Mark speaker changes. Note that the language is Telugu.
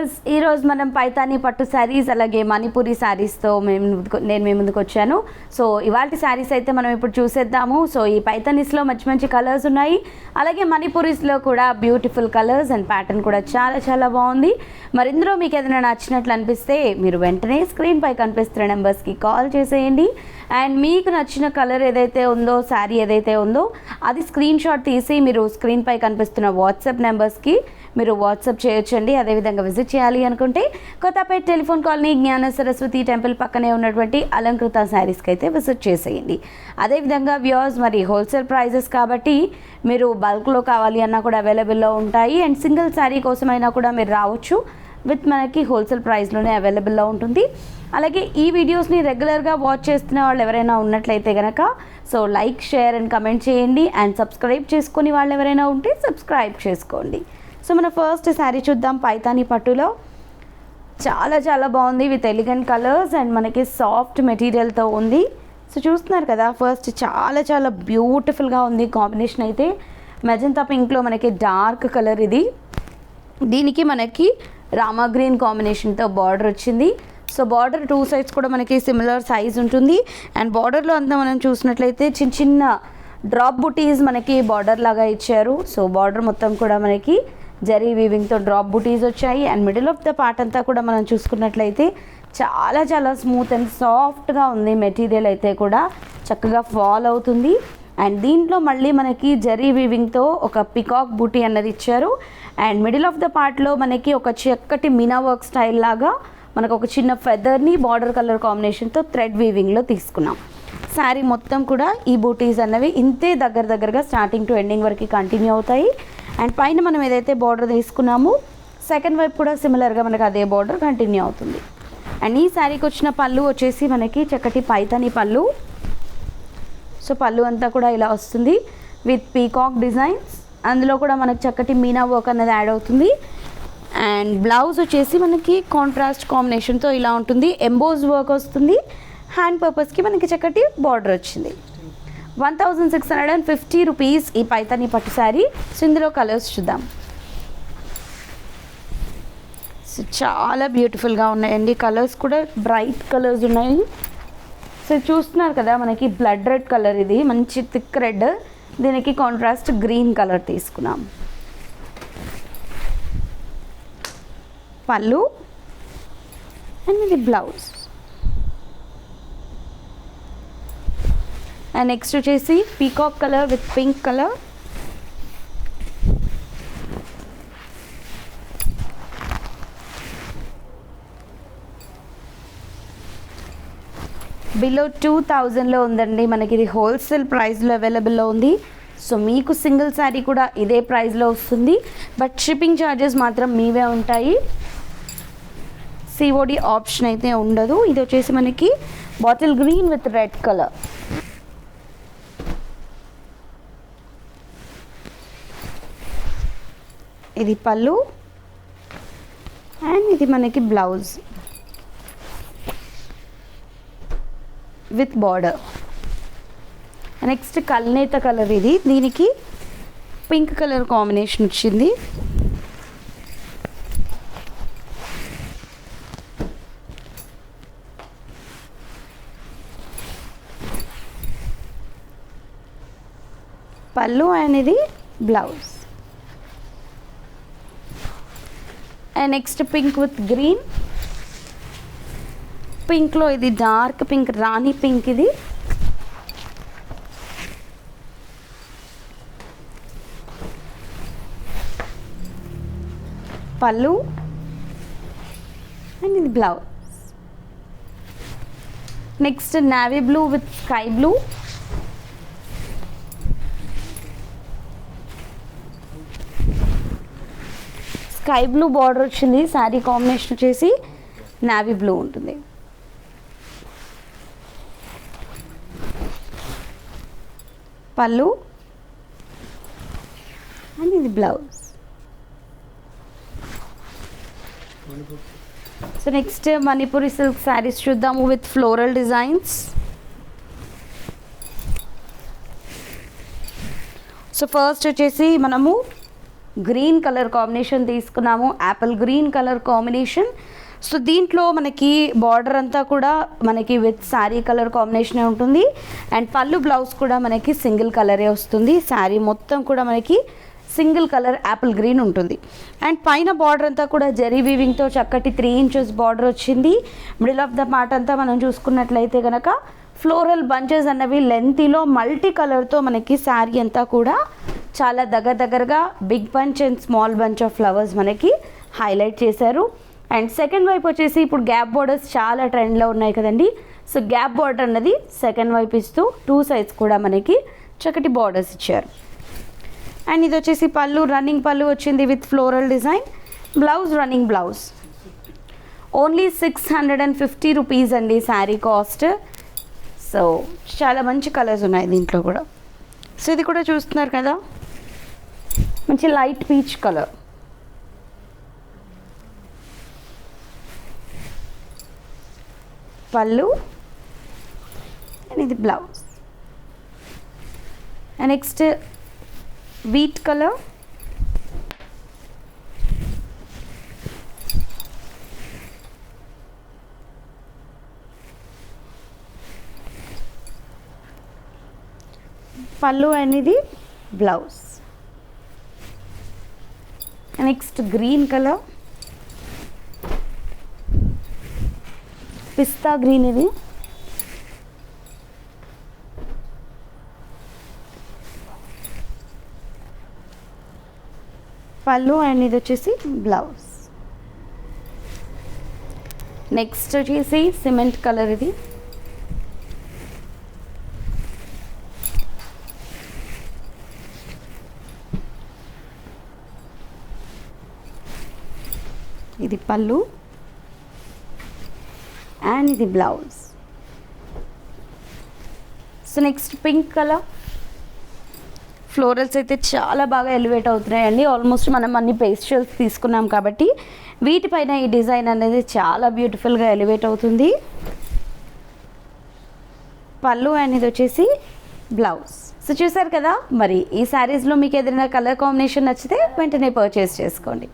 Speaker 1: వ్యూవర్స్, ఈరోజు మనం పైతానీ పట్టు శారీస్ అలాగే మణిపూరి శారీస్తో నేను మీ ముందుకు వచ్చాను. సో ఇవాళ శారీస్ అయితే మనం ఇప్పుడు చూసేద్దాము. సో ఈ పైతానీస్లో మంచి మంచి కలర్స్ ఉన్నాయి, అలాగే మణిపూరీస్లో కూడా బ్యూటిఫుల్ కలర్స్ అండ్ ప్యాటర్న్ కూడా చాలా చాలా బాగుంది. మరి ఇందులో మీకు ఏదైనా నచ్చినట్లు అనిపిస్తే మీరు వెంటనే స్క్రీన్పై కనిపిస్తున్న నెంబర్స్కి కాల్ చేసేయండి. అండ్ మీకు నచ్చిన కలర్ ఏదైతే ఉందో, శారీ ఏదైతే ఉందో అది స్క్రీన్ షాట్ తీసి మీరు స్క్రీన్పై కనిపిస్తున్న వాట్సాప్ నెంబర్స్కి మీరు వాట్సాప్ చేయొచ్చండి. అదేవిధంగా విజిట్ చేయాలి అనుకుంటే కొత్తపేట టెలిఫోన్ కాలనీ జ్ఞాన సరస్వతి టెంపుల్ పక్కనే ఉన్నటువంటి అలంకృత శారీస్కి అయితే విజిట్ చేసేయండి. అదేవిధంగా వ్యూవర్స్, మరి హోల్సేల్ ప్రైజెస్ కాబట్టి మీరు బల్క్లో కావాలి అన్నా కూడా అవైలబుల్లో ఉంటాయి. అండ్ సింగిల్ శారీ కోసమైనా కూడా మీరు రావచ్చు, విత్ మనకి హోల్సేల్ ప్రైస్లోనే అవైలబుల్లో ఉంటుంది. అలాగే ఈ వీడియోస్ని రెగ్యులర్గా వాచ్ చేస్తున్న వాళ్ళు ఎవరైనా ఉన్నట్లయితే కనుక so like, share and comment చేయండి. అండ్ సబ్స్క్రైబ్ చేసుకుని వాళ్ళు ఎవరైనా ఉంటే సబ్స్క్రైబ్ చేసుకోండి. సో మన ఫస్ట్ శారీ చూద్దాం. పైతానీ పట్టులో చాలా చాలా బాగుంది, విత్ ఎలిగెంట్ కలర్స్ అండ్ మనకి సాఫ్ట్ మెటీరియల్తో ఉంది. సో చూస్తున్నారు కదా, ఫస్ట్ చాలా చాలా బ్యూటిఫుల్గా ఉంది. కాంబినేషన్ అయితే మెజంతా పింక్లో మనకి డార్క్ కలర్ ఇది. దీనికి మనకి రామా గ్రీన్ కాంబినేషన్తో బార్డర్ వచ్చింది. సో బార్డర్ టూ సైడ్స్ కూడా మనకి సిమిలర్ సైజ్ ఉంటుంది. అండ్ బార్డర్లో అంతా మనం చూసినట్లయితే చిన్న చిన్న డ్రాప్ బుటీస్ మనకి బార్డర్ లాగా ఇచ్చారు. సో బార్డర్ మొత్తం కూడా మనకి జరీ వీవింగ్తో డ్రాప్ బుటీస్ వచ్చాయి. And middle of the part అంతా కూడా మనం చూసుకున్నట్లయితే చాలా చాలా స్మూత్ అండ్ సాఫ్ట్గా ఉంది. మెటీరియల్ అయితే కూడా చక్కగా ఫాల్ అవుతుంది. అండ్ దీంట్లో మళ్ళీ మనకి జరీ వీవింగ్తో ఒక పికాక్ బూటీ అన్నది ఇచ్చారు. అండ్ మిడిల్ ఆఫ్ ద పార్ట్లో మనకి ఒక చక్కటి మీనా వర్క్ స్టైల్ లాగా మనకు ఒక చిన్న ఫెదర్ని బార్డర్ కలర్ కాంబినేషన్తో థ్రెడ్ వీవింగ్లో తీసుకున్నాం. శారీ మొత్తం కూడా ఈ బూటీస్ అన్నవి ఇంతే దగ్గరగా స్టార్టింగ్ టు ఎండింగ్ వరకు కంటిన్యూ అవుతాయి. అండ్ పైన మనం ఏదైతే బార్డర్ తీసుకున్నామో సెకండ్ వైపు కూడా సిమిలర్గా మనకు అదే బార్డర్ కంటిన్యూ అవుతుంది. అండ్ ఈ శారీకి వచ్చిన పళ్ళు వచ్చేసి మనకి చక్కటి పైతానీ పళ్ళు. సో పళ్ళు అంతా కూడా ఇలా వస్తుంది విత్ పీకాక్ డిజైన్స్. అందులో కూడా మనకు చక్కటి మీనా వర్క్ అనేది యాడ్ అవుతుంది. అండ్ బ్లౌజ్ వచ్చేసి మనకి కాంట్రాస్ట్ కాంబినేషన్తో ఇలా ఉంటుంది. ఎంబోజ్ వర్క్ వస్తుంది. హ్యాండ్ పర్పస్కి మనకి చక్కటి బార్డర్ వచ్చింది. 1650 రూపీస్ ఈ పైతానీ పట్టు శారీ. సో ఇందులో కలర్స్ చూద్దాం. సో చాలా బ్యూటిఫుల్గా ఉన్నాయండి. కలర్స్ కూడా బ్రైట్ కలర్స్ ఉన్నాయి. సో చూస్తున్నారు కదా, మనకి బ్లడ్ రెడ్ కలర్, ఇది మంచి థిక్ రెడ్. దీనికి కాంట్రాస్ట్ గ్రీన్ కలర్ తీసుకున్నాం. పళ్ళు అండ్ ఇది బ్లౌజ్. అండ్ నెక్స్ట్ వచ్చేసి peacock colour with pink colour. Below 2000లో ఉందండి మనకి. ఇది హోల్సేల్ ప్రైస్లో అవైలబుల్లో ఉంది. సో మీకు సింగిల్ శారీ కూడా ఇదే ప్రైస్లో వస్తుంది, బట్ షిప్పింగ్ ఛార్జెస్ మాత్రం మీవే ఉంటాయి. సిఓడి ఆప్షన్ అయితే ఉండదు. ఇది వచ్చేసి మనకి bottle green with red colour. ఇది పళ్ళు అండ్ ఇది మనకి బ్లౌజ్ విత్ బార్డర్. నెక్స్ట్ కల్నేత కలర్ ఇది. దీనికి పింక్ కలర్ కాంబినేషన్ వచ్చింది. పళ్ళు అండ్ ఇది blouse. And next pink with green. పింక్లో ఇది డార్క్ పింక్, రాణి పింక్ ఇది. పళ్ళు అండ్ ఇది blouse. Next navy blue with sky blue. Sky blue border వచ్చింది. శారీ కాంబినేషన్ వచ్చేసి నావీ బ్లూ ఉంటుంది. పళ్ళు అండ్ ఇది blouse. So next Manipuri silk saris చూద్దాము with floral designs. So first వచ్చేసి మనము గ్రీన్ కలర్ కాంబినేషన్ తీసుకున్నాము, Apple green colour combination. So దీంట్లో మనకి బార్డర్ అంతా కూడా మనకి విత్ శారీ కలర్ కాంబినేషన్ ఉంటుంది. అండ్ పళ్ళు బ్లౌజ్ కూడా మనకి సింగిల్ కలరే వస్తుంది. శారీ మొత్తం కూడా మనకి సింగిల్ కలర్ యాపిల్ గ్రీన్ ఉంటుంది. అండ్ పైన బార్డర్ అంతా కూడా జరీ వీవింగ్తో చక్కటి 3 ఇంచెస్ బార్డర్ వచ్చింది. మిడిల్ ఆఫ్ ద పార్ట్ అంతా మనం చూసుకున్నట్లయితే కనుక ఫ్లోరల్ బంచెస్ అన్నవి లెంతీలో మల్టీ కలర్తో మనకి శారీ అంతా కూడా చాలా దగ్గరగా big bunch and small bunch of flowers మనకి హైలైట్ చేశారు. అండ్ సెకండ్ వైపు వచ్చేసి ఇప్పుడు గ్యాప్ బార్డర్స్ చాలా ట్రెండ్లో ఉన్నాయి కదండి. సో గ్యాప్ బార్డర్ అన్నది సెకండ్ వైపు ఇస్తూ 2 సైడ్స్ కూడా మనకి చక్కటి బార్డర్స్ ఇచ్చారు. అండ్ ఇది వచ్చేసి పళ్ళు, రన్నింగ్ పళ్ళు వచ్చింది with floral design. Blouse running blouse. Only 650 rupees అండి శారీ కాస్ట్. సో చాలా మంచి కలర్స్ ఉన్నాయి దీంట్లో కూడా. సో ఇది కూడా చూస్తున్నారు కదా, మంచి లైట్ పీచ్ కలర్. పళ్ళు అండ్ ఇది blouse. And next wheat colour, పళ్ళు అనేది బ్లౌజ్. నెక్స్ట్ గ్రీన్ కలర్, పిస్తా గ్రీన్ ఇది. పళ్ళు అండ్ ఇది వచ్చేసి బ్లౌజ్. నెక్స్ట్ వచ్చేసి సిమెంట్ కలర్ ఇది. ఇది పళ్ళు అండ్ ఇది blouse. So next pink colour. Florals అయితే చాలా బాగా ఎలివేట్ అవుతున్నాయండి. ఆల్మోస్ట్ మనం అన్ని పేస్టల్స్ తీసుకున్నాం కాబట్టి వీటిపైన ఈ డిజైన్ అనేది చాలా బ్యూటిఫుల్గా ఎలివేట్ అవుతుంది. పళ్ళు అండ్ ఇది వచ్చేసి బ్లౌజ్. సో చూసారు కదా, మరి ఈ శారీస్లో మీకు ఏదైనా కలర్ కాంబినేషన్ నచ్చితే వెంటనే పర్చేస్ చేసుకోండి.